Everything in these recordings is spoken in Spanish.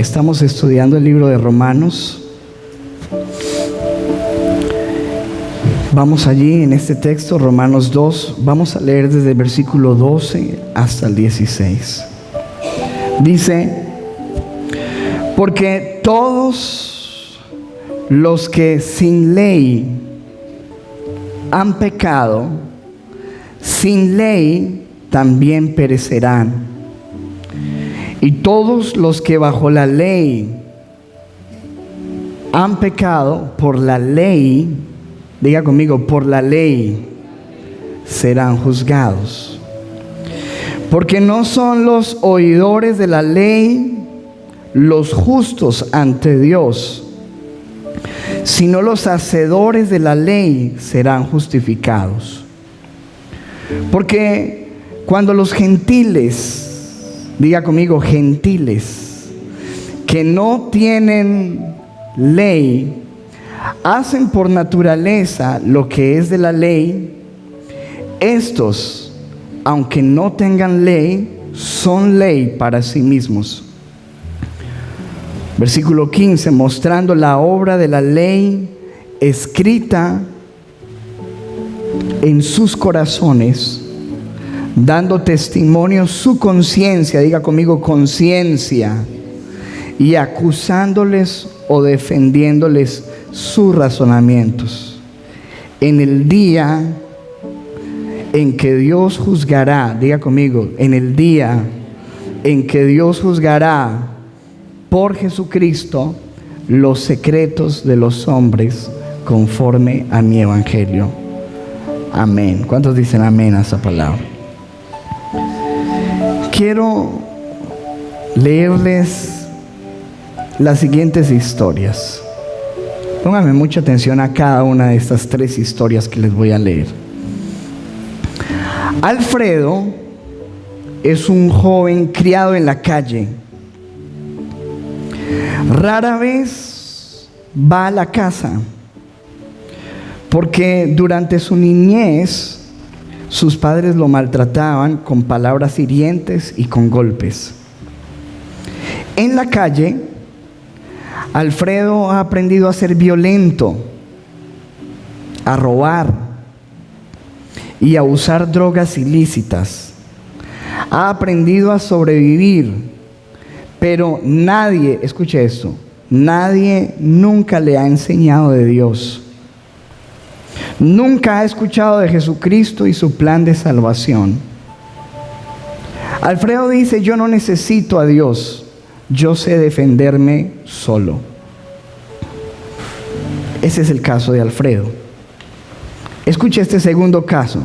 Estamos estudiando el libro de Romanos. Vamos allí en este texto, Romanos 2. Vamos a leer desde el versículo 12 hasta el 16. Dice: porque todos los que sin ley han pecado, sin ley también perecerán. Y todos los que bajo la ley han pecado, por la ley, diga conmigo, por la ley serán juzgados. Porque no son los oidores de la ley los justos ante Dios, sino los hacedores de la ley serán justificados. Porque cuando los gentiles, diga conmigo, gentiles, que no tienen ley, hacen por naturaleza lo que es de la ley, estos, aunque no tengan ley, son ley para sí mismos. Versículo 15, mostrando la obra de la ley escrita en sus corazones, dando testimonio su conciencia, diga conmigo, conciencia, y acusándoles o defendiéndoles sus razonamientos. En el día en que Dios juzgará, diga conmigo, en el día en que Dios juzgará por Jesucristo los secretos de los hombres conforme a mi evangelio. Amén. ¿Cuántos dicen amén a esa palabra? Quiero leerles las siguientes historias. Pónganme mucha atención a cada una de estas 3 historias que les voy a leer. Alfredo es un joven criado en la calle. Rara vez va a la casa, porque durante su niñez sus padres lo maltrataban con palabras hirientes y con golpes. En la calle, Alfredo ha aprendido a ser violento, a robar y a usar drogas ilícitas. Ha aprendido a sobrevivir, pero nadie, escuche esto, nadie nunca le ha enseñado de Dios. Nunca ha escuchado de Jesucristo y su plan de salvación. Alfredo dice: yo no necesito a Dios, yo sé defenderme solo. Ese es el caso de Alfredo. Escuche este segundo caso.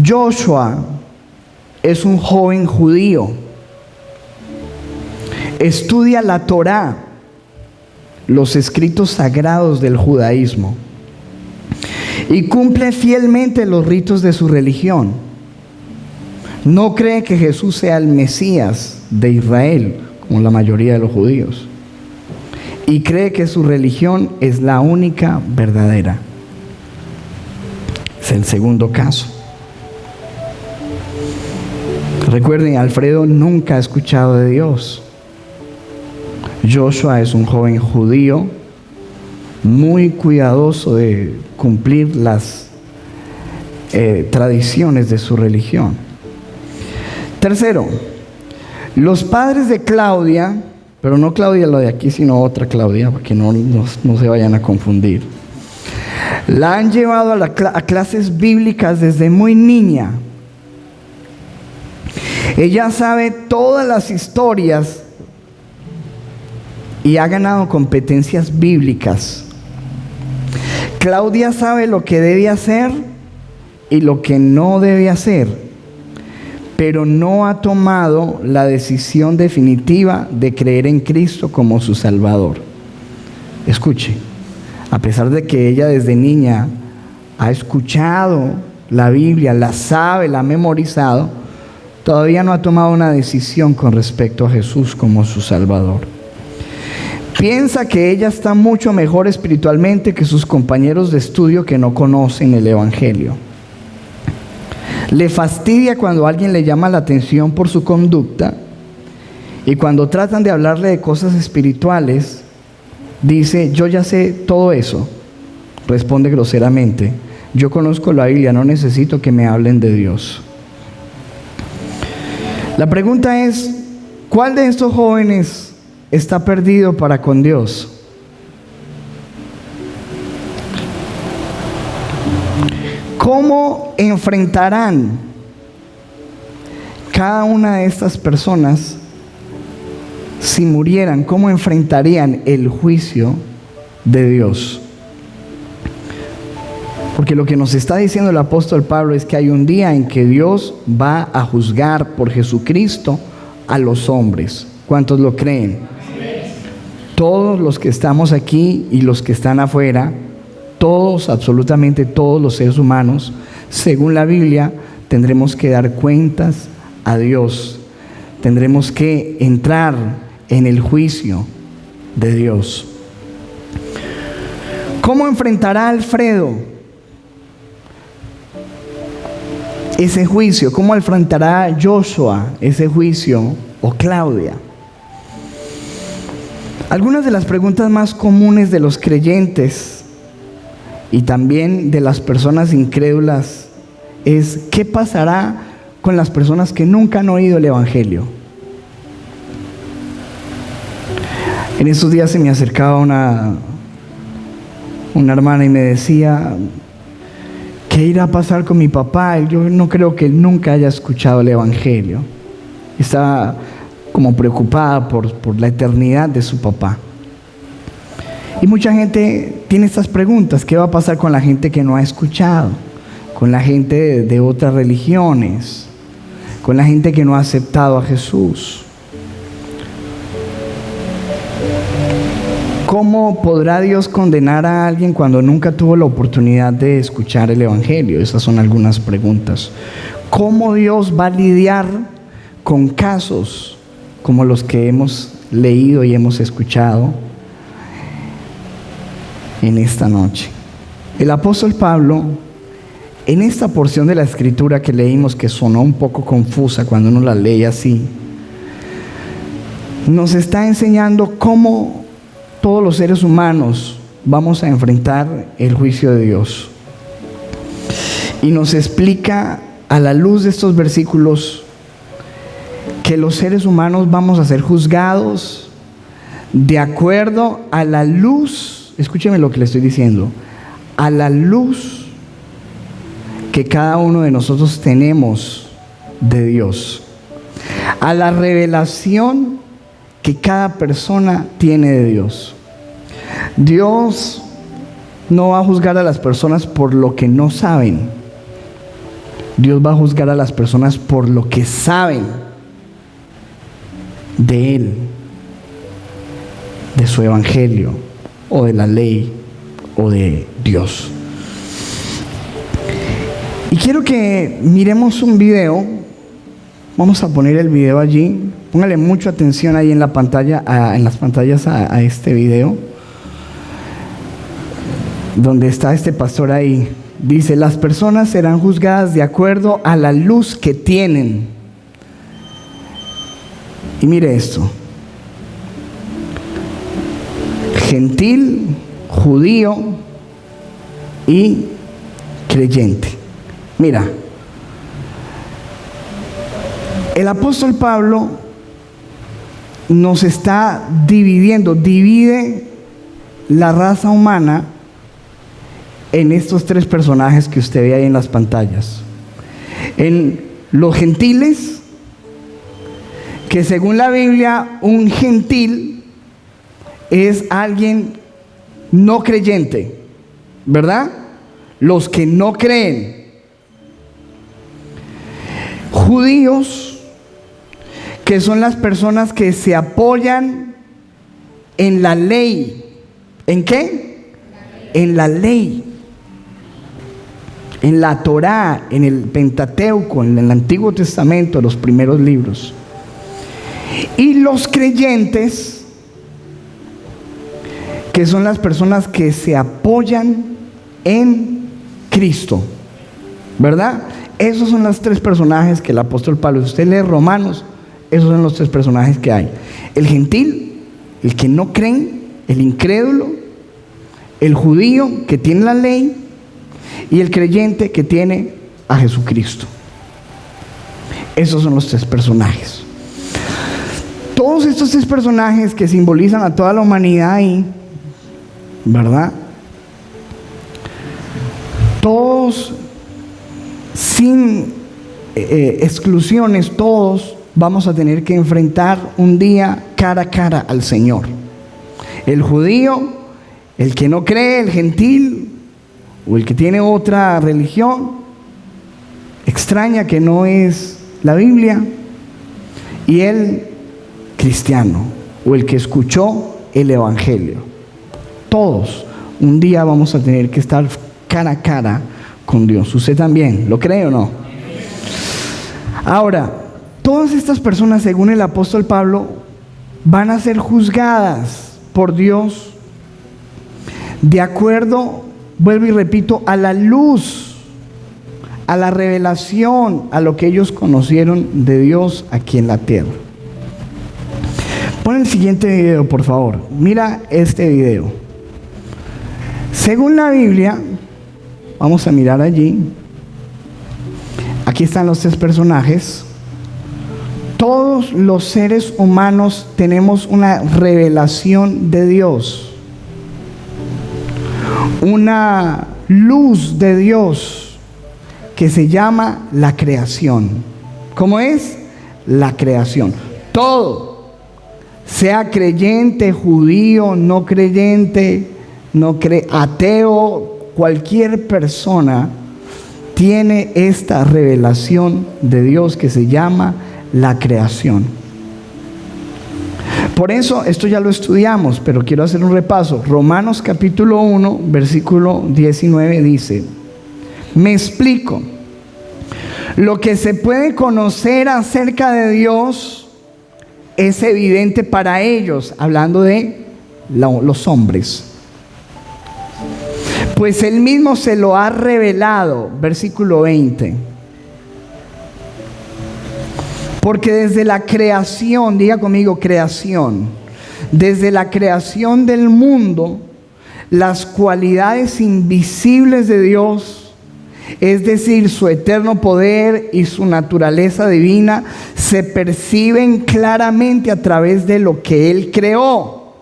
Joshua es un joven judío. Estudia la Torá, los escritos sagrados del judaísmo, y cumple fielmente los ritos de su religión. No cree que Jesús sea el Mesías de Israel, como la mayoría de los judíos, y cree que su religión es la única verdadera. Es el segundo caso. Recuerden, Alfredo nunca ha escuchado de Dios. Joshua es un joven judío muy cuidadoso de cumplir las tradiciones de su religión. Tercero, los padres de Claudia, pero no Claudia lo de aquí, sino otra Claudia, para que no se vayan a confundir, la han llevado a clases bíblicas desde muy niña. Ella sabe todas las historias y ha ganado competencias bíblicas. Claudia sabe lo que debe hacer y lo que no debe hacer, pero no ha tomado la decisión definitiva de creer en Cristo como su Salvador. Escuche, a pesar de que ella desde niña ha escuchado la Biblia, la sabe, la ha memorizado, todavía no ha tomado una decisión con respecto a Jesús como su Salvador. Piensa que ella está mucho mejor espiritualmente que sus compañeros de estudio que no conocen el Evangelio. Le fastidia cuando alguien le llama la atención por su conducta Y cuando tratan de hablarle de cosas espirituales, dice: yo ya sé todo eso. Responde groseramente: yo conozco la Biblia, no necesito que me hablen de Dios. La pregunta es: ¿cuál de estos jóvenes está perdido para con Dios? ¿Cómo enfrentarán cada una de estas personas si murieran? ¿Cómo enfrentarían el juicio de Dios? Porque lo que nos está diciendo el apóstol Pablo es que hay un día en que Dios va a juzgar por Jesucristo a los hombres. ¿Cuántos lo creen? Todos los que estamos aquí y los que están afuera, todos, absolutamente todos los seres humanos, según la Biblia, tendremos que dar cuentas a Dios. Tendremos que entrar en el juicio de Dios. ¿Cómo enfrentará Alfredo ese juicio? ¿Cómo enfrentará Joshua ese juicio? O Claudia. Algunas de las preguntas más comunes de los creyentes y también de las personas incrédulas es: ¿qué pasará con las personas que nunca han oído el Evangelio? En esos días se me acercaba una hermana y me decía: ¿qué irá a pasar con mi papá? Yo no creo que él nunca haya escuchado el Evangelio. Estaba como preocupada por la eternidad de su papá. Y mucha gente tiene estas preguntas: ¿qué va a pasar con la gente que no ha escuchado? Con la gente de otras religiones, con la gente que no ha aceptado a Jesús. ¿Cómo podrá Dios condenar a alguien cuando nunca tuvo la oportunidad de escuchar el Evangelio? Esas son algunas preguntas. ¿Cómo Dios va a lidiar con casos como los que hemos leído y hemos escuchado en esta noche? El apóstol Pablo, en esta porción de la escritura que leímos, que sonó un poco confusa cuando uno la lee así, nos está enseñando cómo todos los seres humanos vamos a enfrentar el juicio de Dios. Y nos explica a la luz de estos versículos que los seres humanos vamos a ser juzgados de acuerdo a la luz, escúcheme lo que le estoy diciendo, a la luz que cada uno de nosotros tenemos de Dios, a la revelación que cada persona tiene de Dios. Dios no va a juzgar a las personas por lo que no saben. Dios va a juzgar a las personas por lo que saben de Él, de su evangelio, o de la ley, o de Dios. Y quiero que miremos un video. Vamos a poner el video allí. Póngale mucha atención ahí en la pantalla, en las pantallas a este video, donde está este pastor ahí. Dice: las personas serán juzgadas de acuerdo a la luz que tienen. Y mire esto: gentil, judío y creyente. Mira, el apóstol Pablo nos está divide la raza humana en estos tres personajes que usted ve ahí en las pantallas. En los gentiles, que según la Biblia, un gentil es alguien no creyente, ¿verdad? Los que no creen. Judíos, que son las personas que se apoyan en la ley. ¿En qué? En la ley. En la Torá, en el Pentateuco, en el Antiguo Testamento, los primeros libros. Y los creyentes, que son las personas que se apoyan en Cristo, ¿verdad? Esos son los tres personajes que el apóstol Pablo, si usted lee Romanos, esos son los tres personajes que hay. El gentil, el que no cree, el incrédulo, el judío que tiene la ley y el creyente que tiene a Jesucristo. Esos son los tres personajes. Todos estos tres personajes que simbolizan a toda la humanidad ahí, ¿verdad? Todos, sin exclusiones, todos vamos a tener que enfrentar un día cara a cara al Señor. El judío, el que no cree, el gentil o el que tiene otra religión extraña que no es la Biblia, y el cristiano o el que escuchó el evangelio. Todos un día vamos a tener que estar cara a cara con Dios. ¿Usted también lo cree o no? Ahora, todas estas personas, según el apóstol Pablo, van a ser juzgadas por Dios de acuerdo, vuelvo y repito, a la luz, a la revelación, a lo que ellos conocieron de Dios aquí en la tierra. Pon el siguiente video, por favor. Mira este video. Según la Biblia, vamos a mirar allí. Aquí están los tres personajes. Todos los seres humanos tenemos una revelación de Dios, una luz de Dios que se llama la creación. ¿Cómo es? La creación. Todo, sea creyente, judío, no creyente, ateo, cualquier persona tiene esta revelación de Dios que se llama la creación. Por eso, esto ya lo estudiamos, pero quiero hacer un repaso. Romanos capítulo 1, versículo 19 dice: me explico. Lo que se puede conocer acerca de Dios es evidente para ellos, hablando de los hombres, pues Él mismo se lo ha revelado. Versículo 20. Porque desde la creación, diga conmigo creación, desde la creación del mundo, las cualidades invisibles de Dios, es decir, su eterno poder y su naturaleza divina, se perciben claramente a través de lo que Él creó.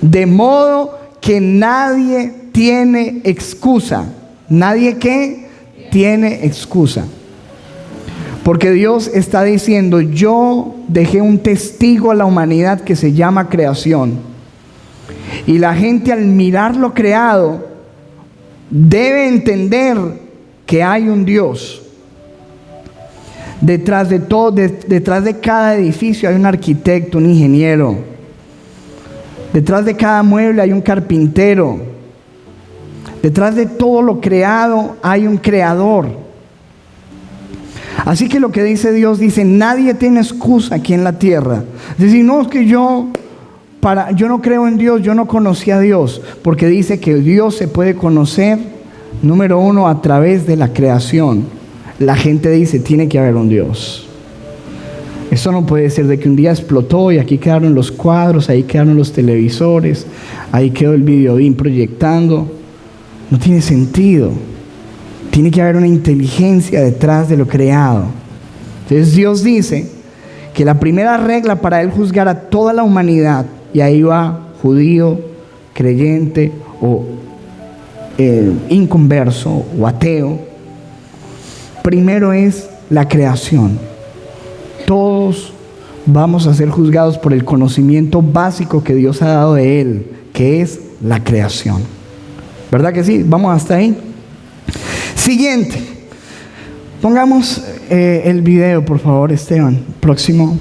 De modo que nadie tiene excusa. ¿Nadie qué? Tiene excusa. Porque Dios está diciendo: yo dejé un testigo a la humanidad que se llama creación. Y la gente, al mirar lo creado, debe entender que hay un Dios. Detrás de todo, detrás de cada edificio hay un arquitecto, un ingeniero. Detrás de cada mueble hay un carpintero. Detrás de todo lo creado hay un creador. Así que lo que dice Dios, dice: nadie tiene excusa aquí en la tierra. Es decir, no, es que yo no creo en Dios, yo no conocí a Dios. Porque dice que Dios se puede conocer, número uno, a través de la creación. La gente dice: tiene que haber un Dios. Eso no puede ser de que un día explotó y aquí quedaron los cuadros, ahí quedaron los televisores, ahí quedó el videobeam proyectando. No tiene sentido. Tiene que haber una inteligencia detrás de lo creado. Entonces Dios dice que la primera regla para Él juzgar a toda la humanidad, y ahí va judío, creyente o inconverso o ateo, primero es la creación. Todos vamos a ser juzgados por el conocimiento básico que Dios ha dado de Él, que es la creación. ¿Verdad que sí? Vamos hasta ahí. Siguiente. Pongamos el video, por favor, Esteban. Próximo.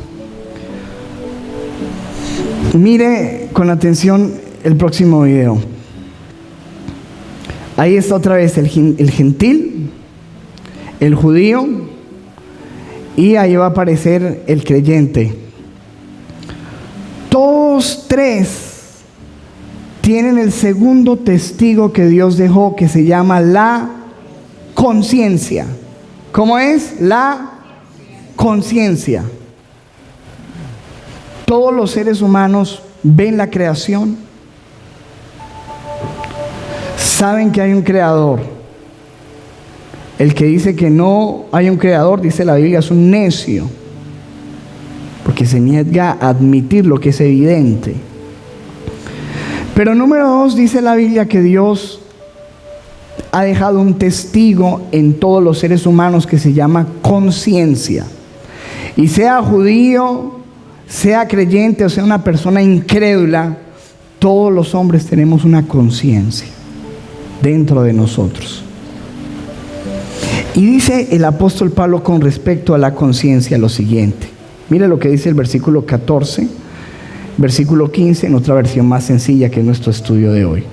Mire con atención el próximo video. Ahí está otra vez el gentil, el judío, y ahí va a aparecer el creyente. Todos tres tienen el segundo testigo que Dios dejó, que se llama la conciencia. ¿Cómo es? La conciencia. Todos los seres humanos ven la creación, saben que hay un creador. El que dice que no hay un creador, dice la Biblia, es un necio, porque se niega a admitir lo que es evidente. Pero número 2, dice la Biblia que Dios ha dejado un testigo en todos los seres humanos que se llama conciencia. Y sea judío, sea creyente o sea una persona incrédula, todos los hombres tenemos una conciencia dentro de nosotros. Y dice el apóstol Pablo con respecto a la conciencia lo siguiente. Mire lo que dice el versículo 14, versículo 15, en otra versión más sencilla que es nuestro estudio de hoy.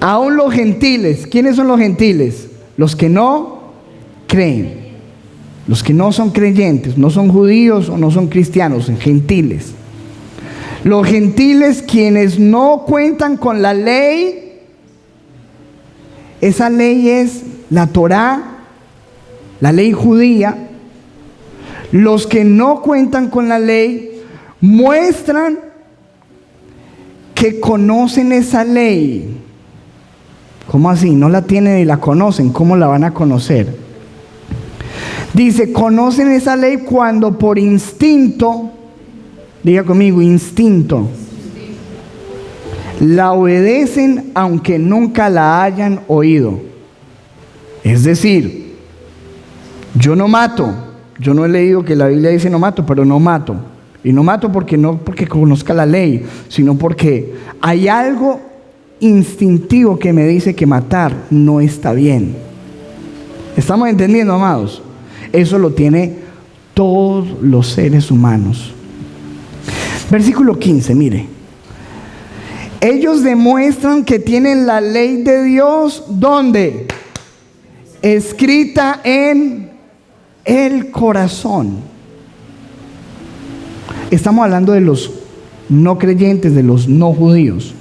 Aún los gentiles, ¿quiénes son los gentiles? Los que no creen, los que no son creyentes, no son judíos o no son cristianos, son gentiles. Los gentiles quienes no cuentan con la ley, esa ley es la Torá, la ley judía. Los que no cuentan con la ley muestran que conocen esa ley. ¿Cómo así? No la tienen y la conocen. ¿Cómo la van a conocer? Dice, conocen esa ley cuando por instinto, diga conmigo, instinto, la obedecen aunque nunca la hayan oído. Es decir, yo no mato. Yo no he leído que la Biblia dice no mato, pero no mato. Y no mato no porque conozca la ley, sino porque hay algo instintivo que me dice que matar no está bien. ¿Estamos entendiendo, amados? Eso lo tiene todos los seres humanos. Versículo 15, mire. Ellos demuestran que tienen la ley de Dios, ¿dónde? Escrita en el corazón. Estamos hablando de los no creyentes, de los no judíos.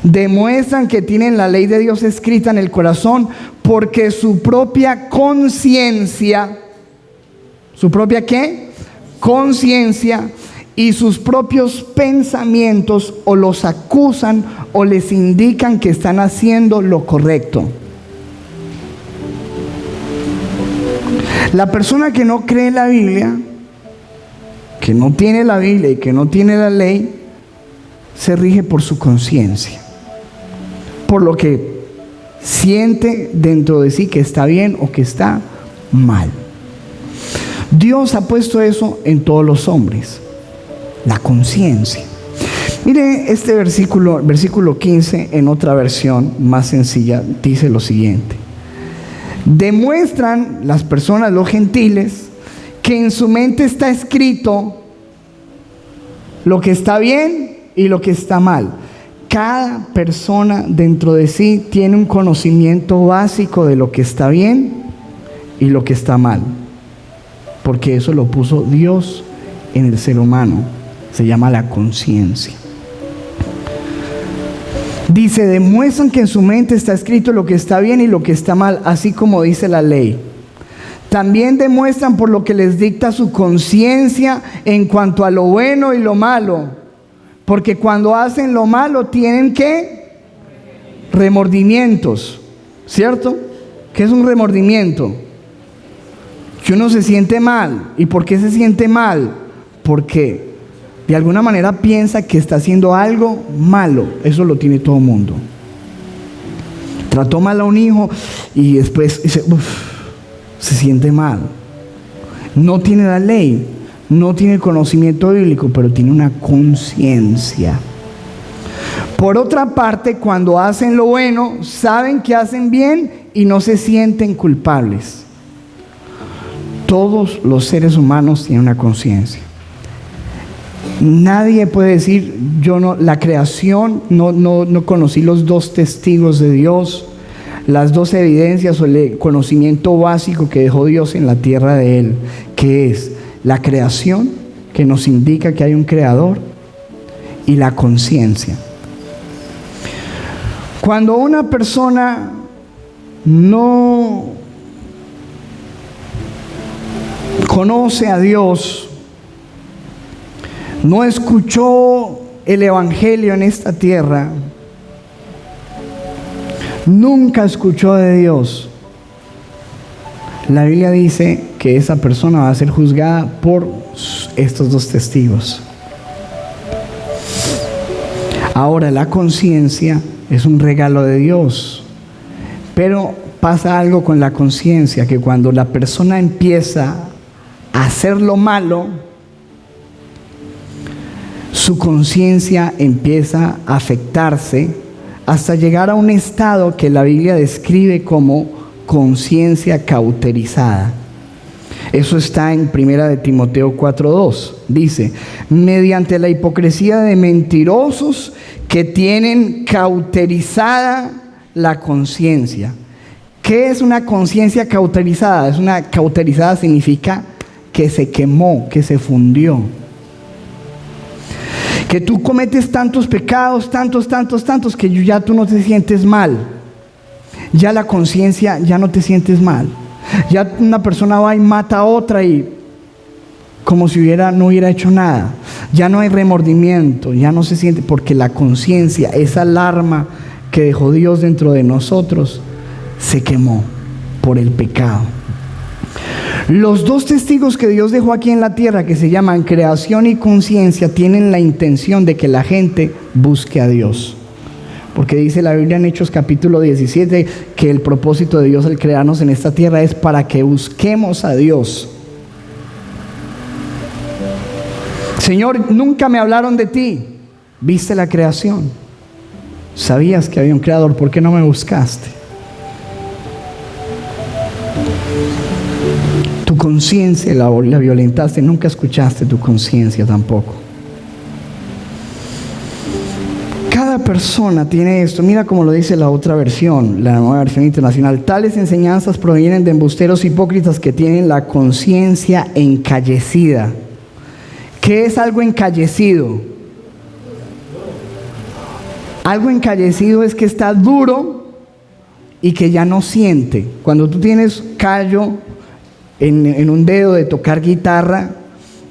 Demuestran que tienen la ley de Dios escrita en el corazón porque su propia conciencia, ¿su propia qué? Conciencia y sus propios pensamientos o los acusan o les indican que están haciendo lo correcto. La persona que no cree en la Biblia, que no tiene la Biblia y que no tiene la ley, se rige por su conciencia, por lo que siente dentro de sí que está bien o que está mal. Dios ha puesto eso en todos los hombres, la conciencia. Mire este versículo 15, en otra versión más sencilla, dice lo siguiente. Demuestran las personas, los gentiles, que en su mente está escrito lo que está bien y lo que está mal. Cada persona dentro de sí tiene un conocimiento básico de lo que está bien y lo que está mal, porque eso lo puso Dios en el ser humano. Se llama la conciencia. Dice, demuestran que en su mente está escrito lo que está bien y lo que está mal, así como dice la ley. También demuestran por lo que les dicta su conciencia en cuanto a lo bueno y lo malo. Porque cuando hacen lo malo tienen ¿qué? Remordimientos, ¿cierto? ¿Qué es un remordimiento? Que uno se siente mal. ¿Y por qué se siente mal? Porque de alguna manera piensa que está haciendo algo malo. Eso lo tiene todo el mundo. Trató mal a un hijo y después se siente mal. No tiene la ley, no tiene el conocimiento bíblico, pero tiene una conciencia. Por otra parte, cuando hacen lo bueno, saben que hacen bien y no se sienten culpables. Todos los seres humanos tienen una conciencia. Nadie puede decir, yo no, la creación, no conocí los dos testigos de Dios, las dos evidencias o el conocimiento básico que dejó Dios en la tierra de Él, que es la creación, que nos indica que hay un creador, y la conciencia. Cuando una persona conoce a Dios, no escuchó el Evangelio en esta tierra, nunca escuchó de Dios, la Biblia dice que esa persona va a ser juzgada por estos dos testigos. Ahora, la conciencia es un regalo de Dios, pero pasa algo con la conciencia, que cuando la persona empieza a hacer lo malo, su conciencia empieza a afectarse hasta llegar a un estado que la Biblia describe como conciencia cauterizada. Eso está en 1 Timoteo 4:2. Dice: mediante la hipocresía de mentirosos que tienen cauterizada la conciencia. ¿Qué es una conciencia cauterizada? Cauterizada significa que se quemó, que se fundió. Que tú cometes tantos pecados, tantos, que ya tú no te sientes mal. Ya la conciencia, ya no te sientes mal. Ya una persona va y mata a otra y como si no hubiera hecho nada. Ya no hay remordimiento, ya no se siente, porque la conciencia, esa alarma que dejó Dios dentro de nosotros, se quemó por el pecado. Los dos testigos que Dios dejó aquí en la tierra, que se llaman creación y conciencia, tienen la intención de que la gente busque a Dios. Porque dice la Biblia en Hechos capítulo 17 que el propósito de Dios al crearnos en esta tierra es para que busquemos a Dios. Señor, nunca me hablaron de ti. ¿Viste la creación? ¿Sabías que había un creador? ¿Por qué no me buscaste? Tu conciencia la violentaste, nunca escuchaste tu conciencia tampoco. Cada persona tiene esto. Mira cómo lo dice la otra versión, la Nueva Versión Internacional. Tales enseñanzas provienen de embusteros hipócritas que tienen la conciencia encallecida. ¿Qué es algo encallecido? Algo encallecido es que está duro y que ya no siente. Cuando tú tienes callo en un dedo de tocar guitarra,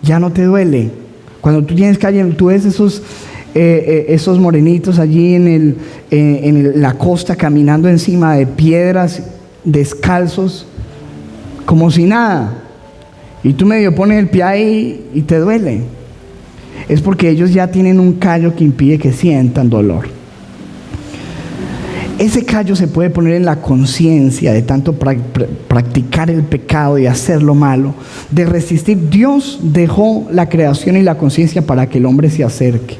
ya no te duele. Cuando tú tienes callo, tú ves esos morenitos allí en la costa caminando encima de piedras, descalzos, como si nada. Y tú medio pones el pie ahí y te duele. Es porque ellos ya tienen un callo que impide que sientan dolor. Ese callo se puede poner en la conciencia de tanto practicar el pecado y hacer lo malo, de resistir. Dios dejó la creación y la conciencia para que el hombre se acerque.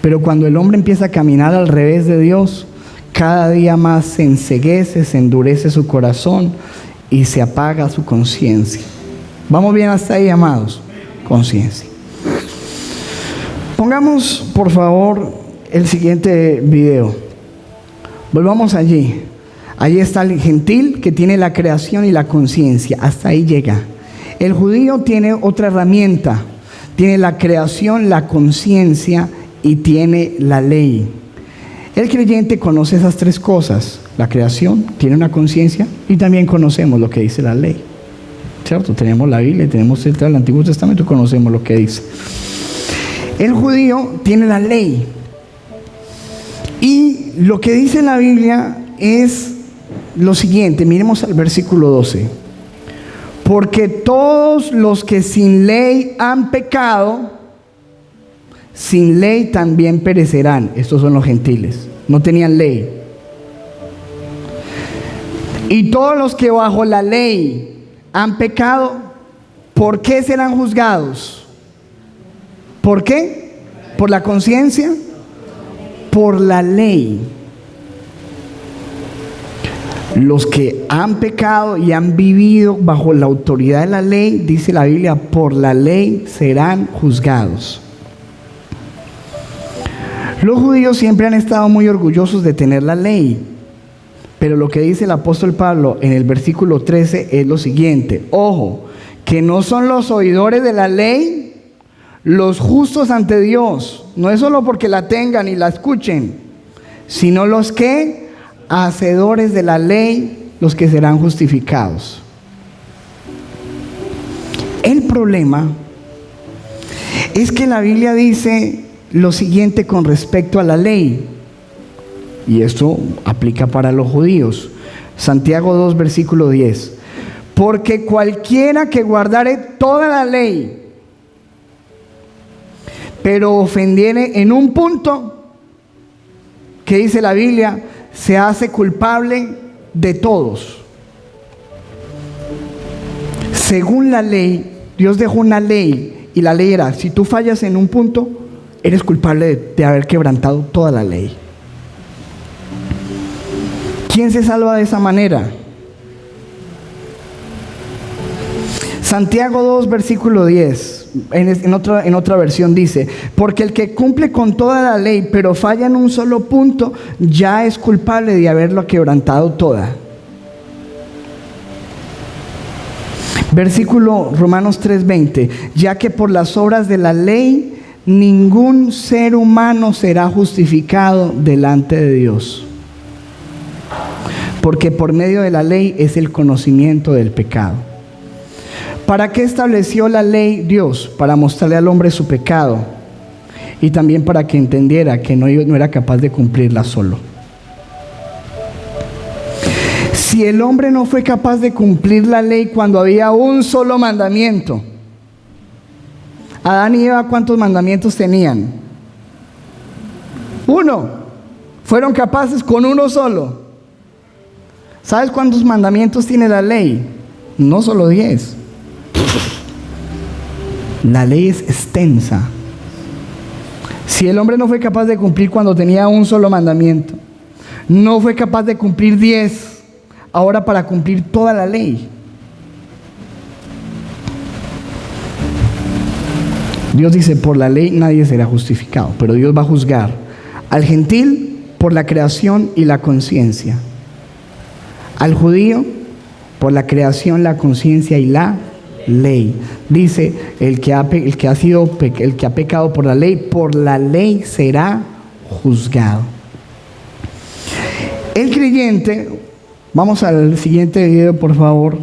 Pero cuando el hombre empieza a caminar al revés de Dios, cada día más se enceguece, se endurece su corazón y se apaga su conciencia. ¿Vamos bien hasta ahí, amados? Conciencia. Pongamos, por favor, el siguiente video. Volvamos allí. Allí está el gentil que tiene la creación y la conciencia. Hasta ahí llega. El judío tiene otra herramienta. Tiene la creación, la conciencia y tiene la ley. El creyente conoce esas tres cosas. La creación, tiene una conciencia y también conocemos lo que dice la ley. ¿Cierto? Tenemos la Biblia, tenemos el Antiguo Testamento, conocemos lo que dice. El judío tiene la ley. Y lo que dice la Biblia es lo siguiente. Miremos al versículo 12. Porque todos los que sin ley han pecado, sin ley también perecerán. Estos son los gentiles. No tenían ley. Y todos los que bajo la ley han pecado, ¿por qué serán juzgados? ¿Por qué? ¿Por la conciencia? Por la ley. Los que han pecado y han vivido bajo la autoridad de la ley, dice la Biblia, por la ley serán juzgados. Los judíos siempre han estado muy orgullosos de tener la ley. Pero lo que dice el apóstol Pablo en el versículo 13 es lo siguiente. Ojo, que no son los oidores de la ley los justos ante Dios. No es solo porque la tengan y la escuchen, sino los que, hacedores de la ley, los que serán justificados. El problema es que la Biblia dice lo siguiente con respecto a la ley, y esto aplica para los judíos. Santiago 2, versículo 10. Porque cualquiera que guardare toda la ley, pero ofendiere en un punto, que dice la Biblia, se hace culpable de todos. Según la ley, Dios dejó una ley, y la ley era, si tú fallas en un punto, eres culpable de haber quebrantado toda la ley. ¿Quién se salva de esa manera? Santiago 2, versículo 10, en otra versión dice, porque el que cumple con toda la ley, pero falla en un solo punto, ya es culpable de haberlo quebrantado toda. Versículo Romanos 3:20, ya que por las obras de la ley, ningún ser humano será justificado delante de Dios. Porque por medio de la ley es el conocimiento del pecado. ¿Para qué estableció la ley Dios? Para mostrarle al hombre su pecado y también para que entendiera que no era capaz de cumplirla solo. Si el hombre no fue capaz de cumplir la ley cuando había un solo mandamiento, Adán y Eva, ¿cuántos mandamientos tenían? Uno. Fueron capaces con uno solo. ¿Sabes cuántos mandamientos tiene la ley? No solo 10. La ley es extensa. Si el hombre no fue capaz de cumplir cuando tenía un solo mandamiento, no fue capaz de cumplir 10, ahora para cumplir toda la ley. Dios dice, por la ley nadie será justificado, pero Dios va a juzgar al gentil por la creación y la conciencia, al judío por la creación, la conciencia y la ley. Dice, el que ha pecado por la ley será juzgado. El creyente, vamos al siguiente video por favor,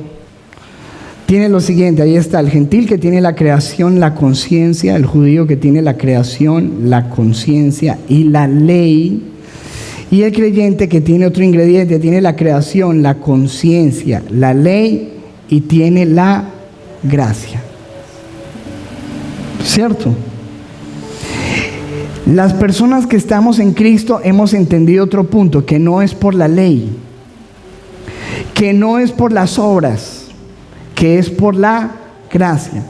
tiene lo siguiente, ahí está, el gentil que tiene la creación, la conciencia, el judío que tiene la creación, la conciencia y la ley, y el creyente que tiene otro ingrediente, tiene la creación, la conciencia, la ley y tiene la gracia. ¿Cierto? Las personas que estamos en Cristo hemos entendido otro punto, que no es por la ley, que no es por las obras, que es por la gracia.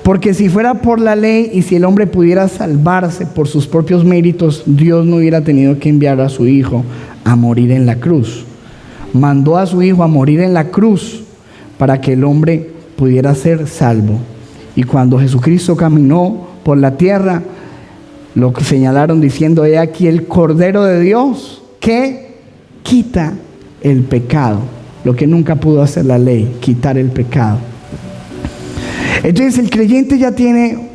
Porque si fuera por la ley y si el hombre pudiera salvarse por sus propios méritos, Dios no hubiera tenido que enviar a su Hijo a morir en la cruz. Mandó a su Hijo a morir en la cruz para que el hombre pudiera ser salvo. Y cuando Jesucristo caminó por la tierra, lo señalaron diciendo, he aquí el Cordero de Dios que quita el pecado. Lo que nunca pudo hacer la ley, quitar el pecado. Entonces el creyente ya tiene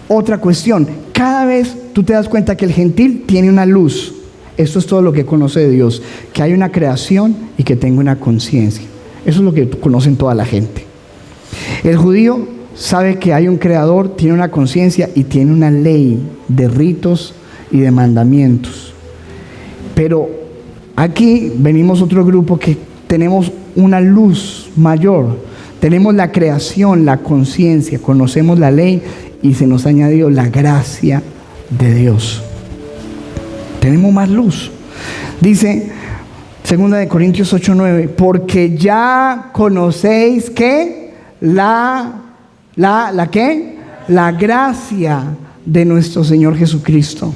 otra cuestión. Cada vez tú te das cuenta que el gentil tiene una luz. Esto es todo lo que conoce de Dios. Que hay una creación y que tenga una conciencia. Eso es lo que conocen toda la gente. El judío sabe que hay un creador, tiene una conciencia y tiene una ley de ritos y de mandamientos. Pero aquí venimos otro grupo que tenemos una luz mayor. Tenemos la creación, la conciencia, conocemos la ley y se nos ha añadido la gracia de Dios. Tenemos más luz. Dice 2 Corintios 8:9, porque ya conocéis que la gracia de nuestro Señor Jesucristo,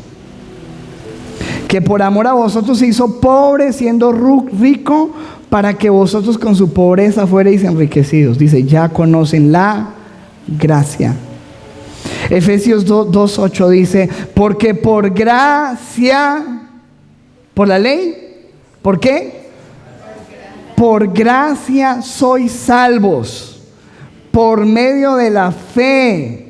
que por amor a vosotros se hizo pobre siendo rico, para que vosotros con su pobreza fuereis enriquecidos. Dice, ya conocen la gracia. Efesios 2:8 dice, porque por gracia, por la ley, ¿por qué? Por gracia sois salvos, por medio de la fe,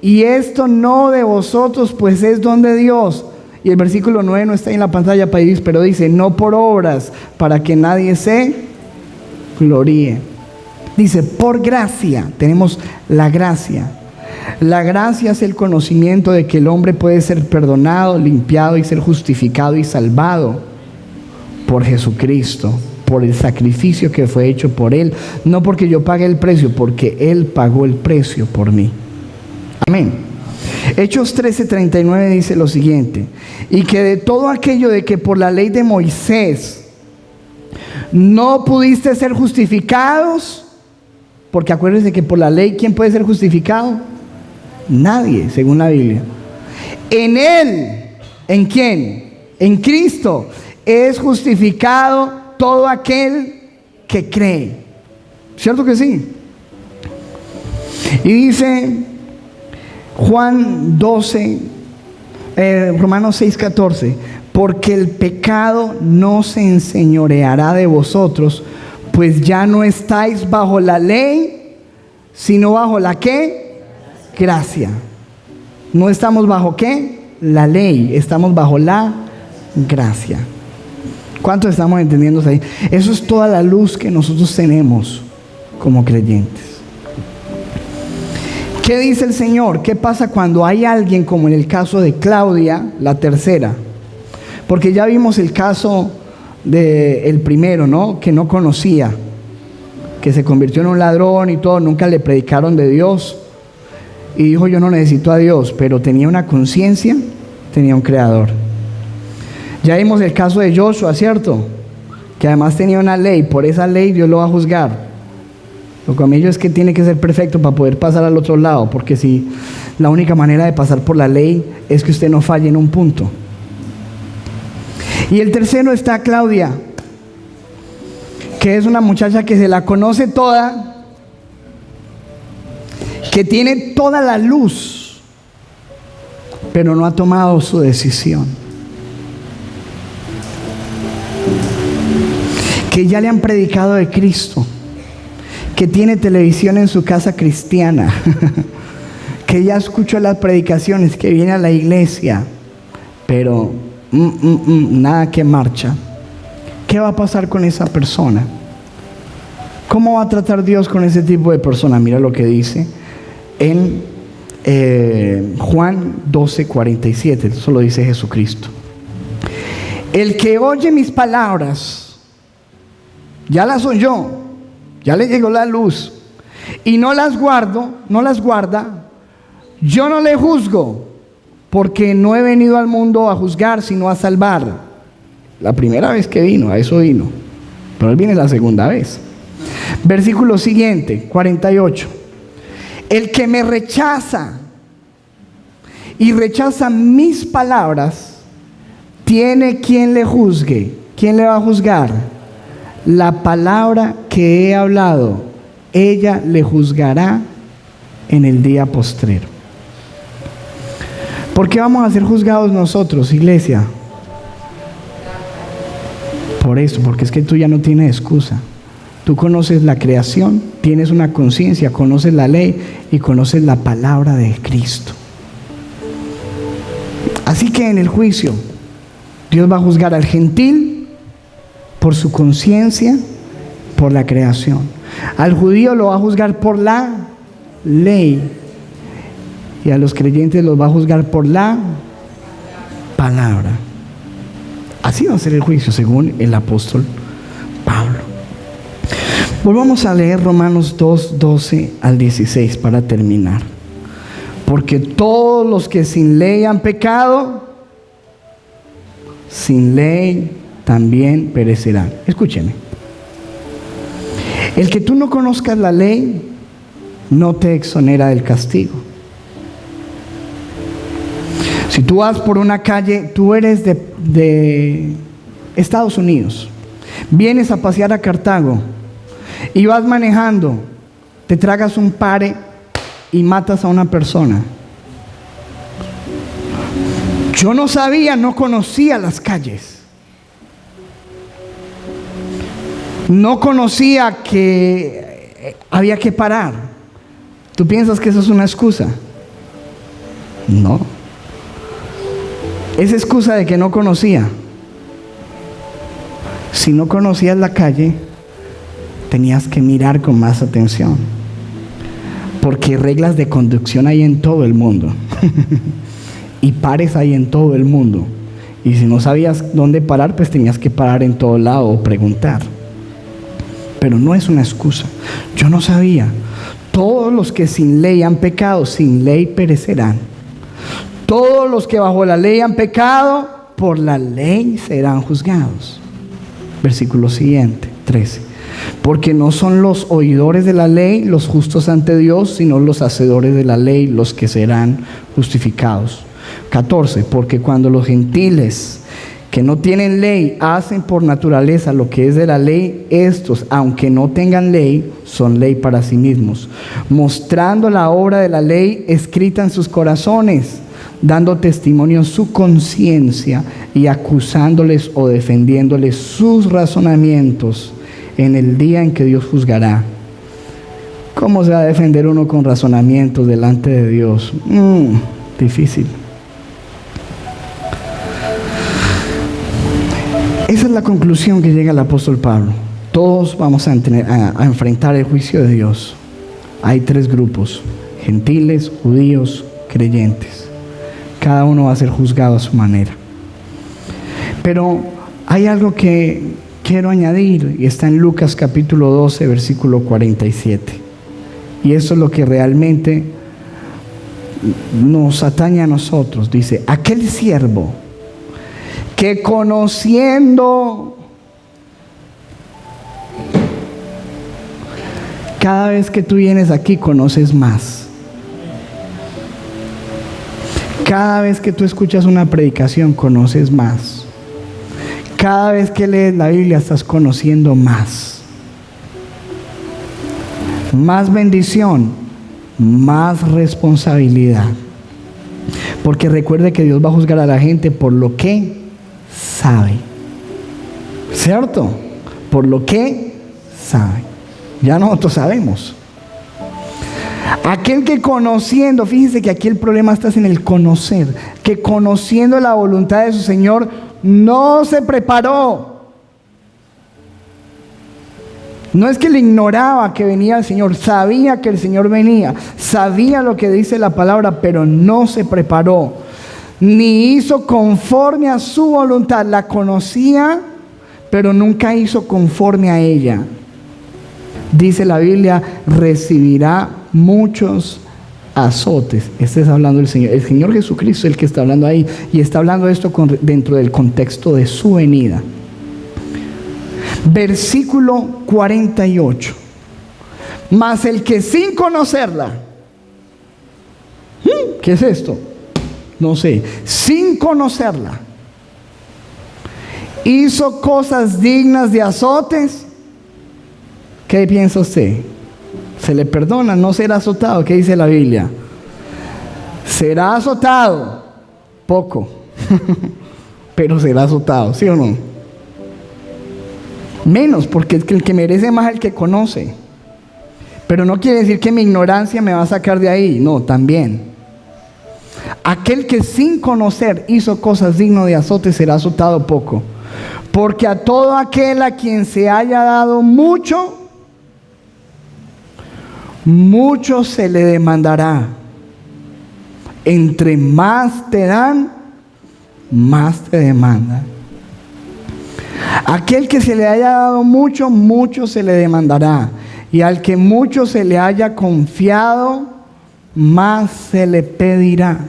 y esto no de vosotros, pues es don de Dios. Y el versículo 9 no está en la pantalla, pero dice, no por obras, para que nadie se gloríe. Dice, por gracia, tenemos la gracia. La gracia es el conocimiento de que el hombre puede ser perdonado, limpiado y ser justificado y salvado por Jesucristo, por el sacrificio que fue hecho por Él. No porque yo pague el precio, porque Él pagó el precio por mí. Amén. Hechos 13:39 dice lo siguiente: y que de todo aquello de que por la ley de Moisés no pudiste ser justificados, porque acuérdense que por la ley, ¿quién puede ser justificado? Nadie, según la Biblia. En Él, ¿en quién? En Cristo es justificado todo aquel que cree. ¿Cierto que sí? Y dice Juan 12, Romanos 6:14, porque el pecado no se enseñoreará de vosotros, pues ya no estáis bajo la ley, sino bajo la ¿qué? Gracia. No estamos bajo ¿qué? La ley, estamos bajo la gracia. ¿Cuántos estamos entendiendo ahí? Eso es toda la luz que nosotros tenemos como creyentes. ¿Qué dice el Señor? ¿Qué pasa cuando hay alguien como en el caso de Claudia, la tercera? Porque ya vimos el caso del primero, ¿no? Que no conocía, que se convirtió en un ladrón y todo, nunca le predicaron de Dios y dijo: yo no necesito a Dios, pero tenía una conciencia, tenía un creador. Ya vimos el caso de Joshua, ¿cierto? Que además tenía una ley, por esa ley Dios lo va a juzgar. Lo que a mí es que tiene que ser perfecto para poder pasar al otro lado, porque si la única manera de pasar por la ley es que usted no falle en un punto. Y el tercero está Claudia, que es una muchacha que se la conoce toda, que tiene toda la luz, pero no ha tomado su decisión. Que ya le han predicado de Cristo, que tiene televisión en su casa cristiana, que ya escuchó las predicaciones, que viene a la iglesia, pero nada que marcha. ¿Qué va a pasar con esa persona? ¿Cómo va a tratar Dios con ese tipo de persona? Mira lo que dice en Juan 12:47. Eso lo dice Jesucristo: el que oye mis palabras, ya las oyó, ya le llegó la luz, y no las guarda, yo no le juzgo, porque no he venido al mundo a juzgar, sino a salvar. La primera vez que vino, a eso vino, pero él viene la segunda vez. Versículo siguiente, 48. El que me rechaza y rechaza mis palabras, tiene quien le juzgue. ¿Quién le va a juzgar? La palabra que he hablado, ella le juzgará en el día postrero. ¿Por qué vamos a ser juzgados nosotros, iglesia? Por eso, porque es que tú ya no tienes excusa. Tú conoces la creación, tienes una conciencia, conoces la ley y conoces la palabra de Cristo. Así que en el juicio, Dios va a juzgar al gentil por su conciencia, por la creación. Al judío lo va a juzgar por la ley. Y a los creyentes los va a juzgar por la palabra. Así va a ser el juicio, según el apóstol Pablo. Volvamos a leer Romanos 2:12 al 16 para terminar. Porque todos los que sin ley han pecado, sin ley también perecerán. Escúcheme. El que tú no conozcas la ley no te exonera del castigo. Si tú vas por una calle, tú eres de Estados Unidos, vienes a pasear a Cartago y vas manejando, te tragas un pare y matas a una persona. Yo no sabía, no conocía las calles. No conocía que había que parar. ¿Tú piensas que eso es una excusa? No. Es excusa de que no conocía. Si no conocías la calle, tenías que mirar con más atención, porque reglas de conducción hay en todo el mundo y pares hay en todo el mundo, y si no sabías dónde parar, pues tenías que parar en todo lado o preguntar. Pero no es una excusa. Yo no sabía. Todos los que sin ley han pecado, sin ley perecerán. Todos los que bajo la ley han pecado, por la ley serán juzgados. Versículo siguiente, 13. Porque no son los oidores de la ley los justos ante Dios, sino los hacedores de la ley los que serán justificados. 14. Porque cuando los gentiles que no tienen ley hacen por naturaleza lo que es de la ley, estos, aunque no tengan ley, son ley para sí mismos, mostrando la obra de la ley escrita en sus corazones, dando testimonio su conciencia y acusándoles o defendiéndoles sus razonamientos en el día en que Dios juzgará. ¿Cómo se va a defender uno con razonamientos delante de Dios? Difícil. Esa es la conclusión que llega el apóstol Pablo. Todos vamos a enfrentar el juicio de Dios. Hay tres grupos: gentiles, judíos, creyentes. Cada uno va a ser juzgado a su manera. Pero hay algo que quiero añadir, y está en Lucas capítulo 12, versículo 47. Y eso es lo que realmente nos atañe a nosotros. Dice: aquel siervo que conociendo, cada vez que tú vienes aquí conoces más. Cada vez que tú escuchas una predicación conoces más. Cada vez que lees la Biblia estás conociendo más. Más bendición, más responsabilidad. Porque recuerde que Dios va a juzgar a la gente por lo que sabe. ¿Cierto? Por lo que sabe. Ya nosotros sabemos. Aquel que conociendo, fíjense que aquí el problema está en el conocer, que conociendo la voluntad de su Señor no se preparó. No es que le ignoraba que venía el Señor, sabía que el Señor venía, sabía lo que dice la palabra, pero no se preparó, ni hizo conforme a su voluntad. La conocía, pero nunca hizo conforme a ella. Dice la Biblia: recibirá muchos azotes. Este está hablando el Señor Jesucristo, el que está hablando ahí, y está hablando esto dentro del contexto de su venida. Versículo 48. Mas el que sin conocerla, ¿qué es esto? No sé. Sin conocerla, hizo cosas dignas de azotes. ¿Qué piensa usted? ¿Se le perdona? ¿No será azotado? ¿Qué dice la Biblia? Será azotado poco, pero será azotado, ¿sí o no? Menos, porque el que merece más es el que conoce. Pero no quiere decir que mi ignorancia me va a sacar de ahí. No, también. Aquel que sin conocer hizo cosas dignas de azote será azotado poco. Porque a todo aquel a quien se haya dado mucho, mucho se le demandará. Entre más te dan, más te demandan. Aquel que se le haya dado mucho, mucho se le demandará. Y al que mucho se le haya confiado, más se le pedirá.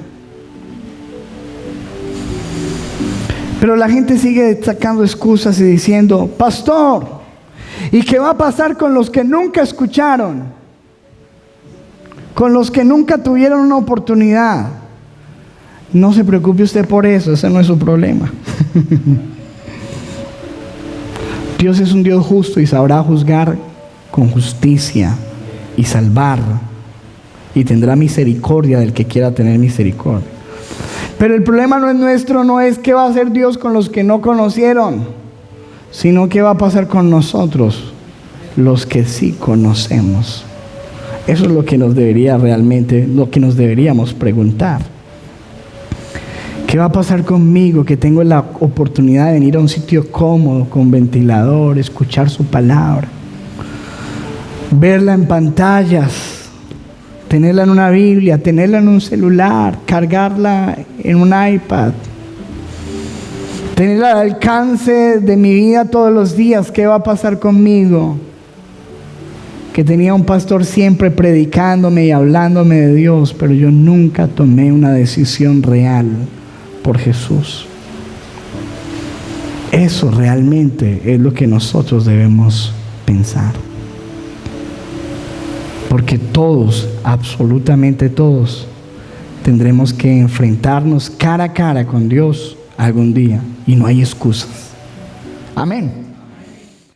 Pero la gente sigue sacando excusas y diciendo: pastor, ¿y qué va a pasar con los que nunca escucharon? Con los que nunca tuvieron una oportunidad. No se preocupe usted por eso, ese no es su problema. Dios es un Dios justo y sabrá juzgar con justicia y salvar, y tendrá misericordia del que quiera tener misericordia. Pero el problema no es nuestro, no es qué va a hacer Dios con los que no conocieron, sino qué va a pasar con nosotros, los que sí conocemos. Eso es lo que nos deberíamos preguntar. ¿Qué va a pasar conmigo que tengo la oportunidad de venir a un sitio cómodo, con ventilador, escuchar su palabra? verla en pantallas, tenerla en una Biblia, tenerla en un celular, cargarla en un iPad, tenerla al alcance de mi vida todos los días. ¿Qué va a pasar conmigo? Que tenía un pastor siempre predicándome y hablándome de Dios, pero yo nunca tomé una decisión real por Jesús. Eso realmente es lo que nosotros debemos pensar. Porque todos, absolutamente todos, tendremos que enfrentarnos cara a cara con Dios algún día, y no hay excusas. Amén.